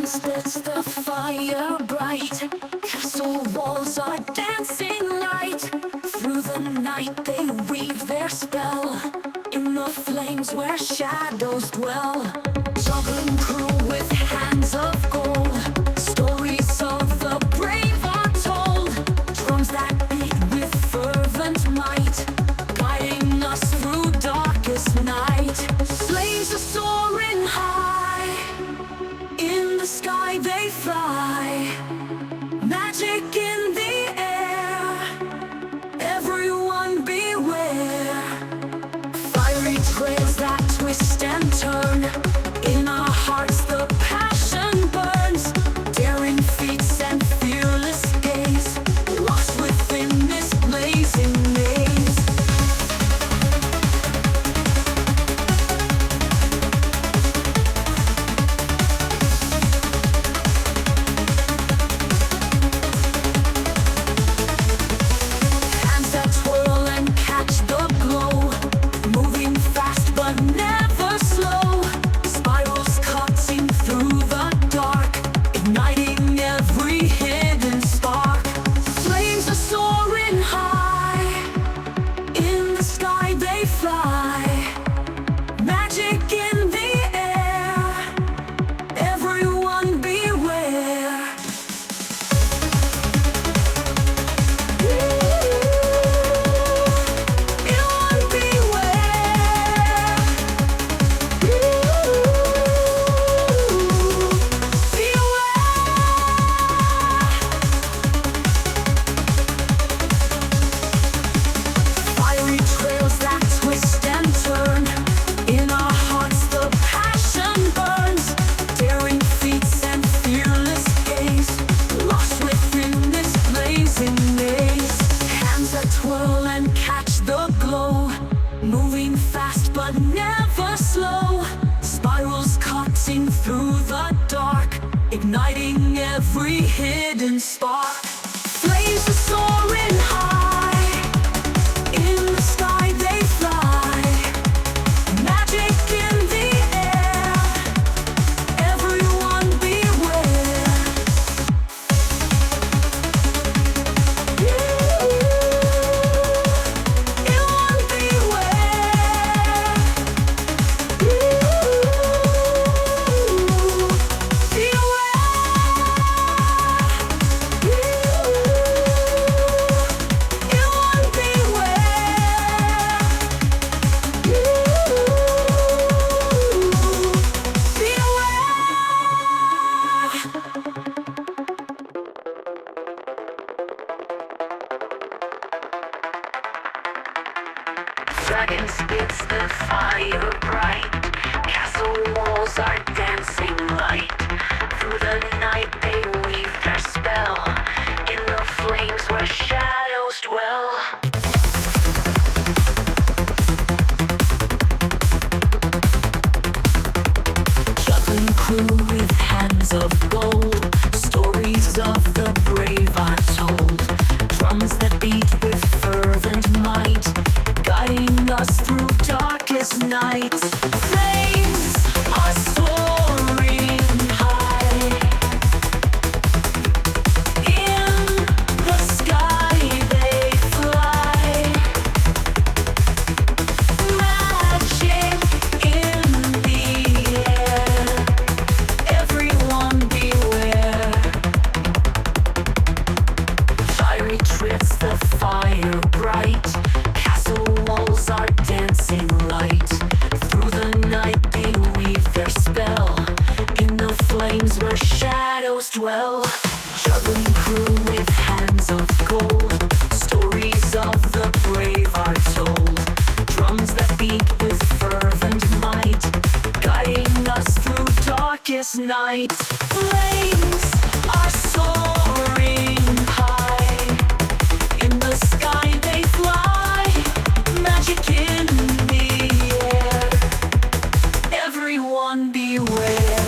sets the fire bright. Castle walls are dancing light. Through the night they weave their spell. In the flames where shadows dwell. Juggling crew with hands of gold. Stories of the brave are told. Drums that beat with fervent might. Guiding us through darkest night. Flames are soaring high. In the sky they fly. Magic in the air. Everyone beware. Fiery trails that twist and turn. In our hearts the passion burns. Daring feats and fearless gaze. Lost within this blazing maze. Hands that twirl and catch the glow. Moving fast but never slow. Spirals cutting through the dark. Igniting every hidden spark. Flames are soaring high. In the sky they fly. Magic in the air. Everyone beware. Everyone beware. Fiery trails that twist and turn. In our hearts the passion burns. Daring feats and fearless gaze. Lost within this blazing maze. Hands that twirl and catch the glow. Moving fast but never slow. Spirals cutting through the dark. Igniting every hidden spark. Flames are soaring high. In the sky they fly. Magic in the air. Everyone beware. Everyone beware. Everyone Dragon spits the fire bright. Castle walls are dancing light. Through the night they weave their spell. In the flames where shadows dwell. Juggling crew with hands of gold. Stories of the brave are told. Drums that beat with fervent might. Guiding us through darkest nights. Flames are soaring high. In the sky they fly. Magic in the air. Everyone beware. Fiery trips the fire bright. Castle walls are dancing light. Through the night they weave their spell. In the flames where shadows dwell. Juggling crew with hands of gold. Stories of the brave are told. Drums that beat with fervent might. Guiding us through darkest nights. Flames are soaring high. In the sky they fly. Magic in the air. Everyone beware.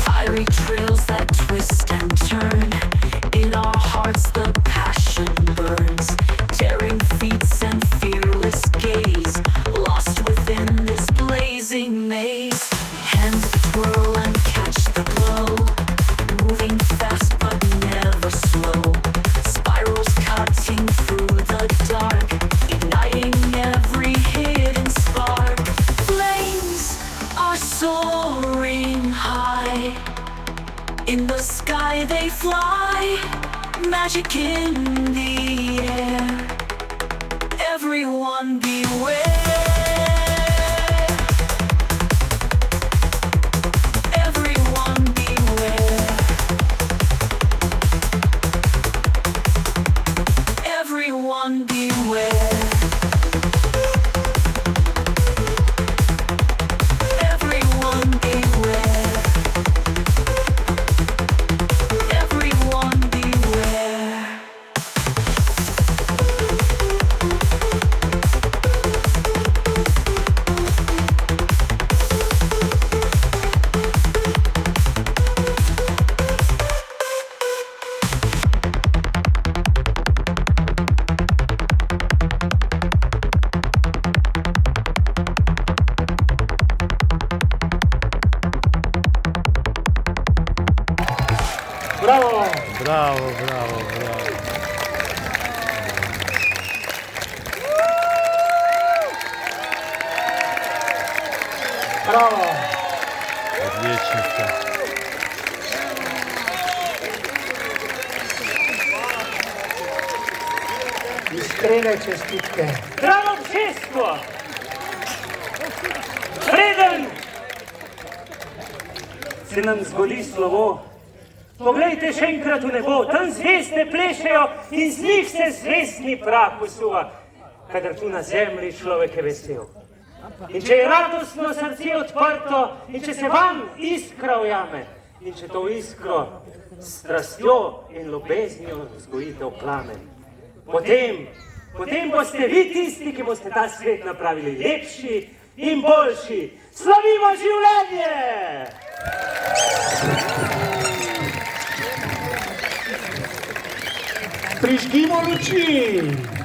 Fiery trails that twist and turn. In our hearts swirl and catch the glow. Moving fast but never slow. Spirals cutting through the dark, igniting every hidden spark. Flames are soaring high. In the sky they fly, magic in the air. Everyone beware. Everyone beware. Everyone beware. Everyone beware. Everyone beware. Bravo! Bravo, bravo, bravo. Bravo! Отлично. Iskrene čestitke. Bravo občestvo! Preden se nam zgodi slovo, poglejte še enkrat v nebo, tam zvezde plešejo in z njih se zvezdni prah usuva, kadar tu na zemlji človek je vesel. In če je radostno srce odprto, in če se vam iskra ujame, in če to iskro s strastjo in ljubeznijo vzgojite v plamen, potem boste vi tisti, ki boste ta svet napravili lepši in boljši. Slavimo življenje! Prižgimo luči!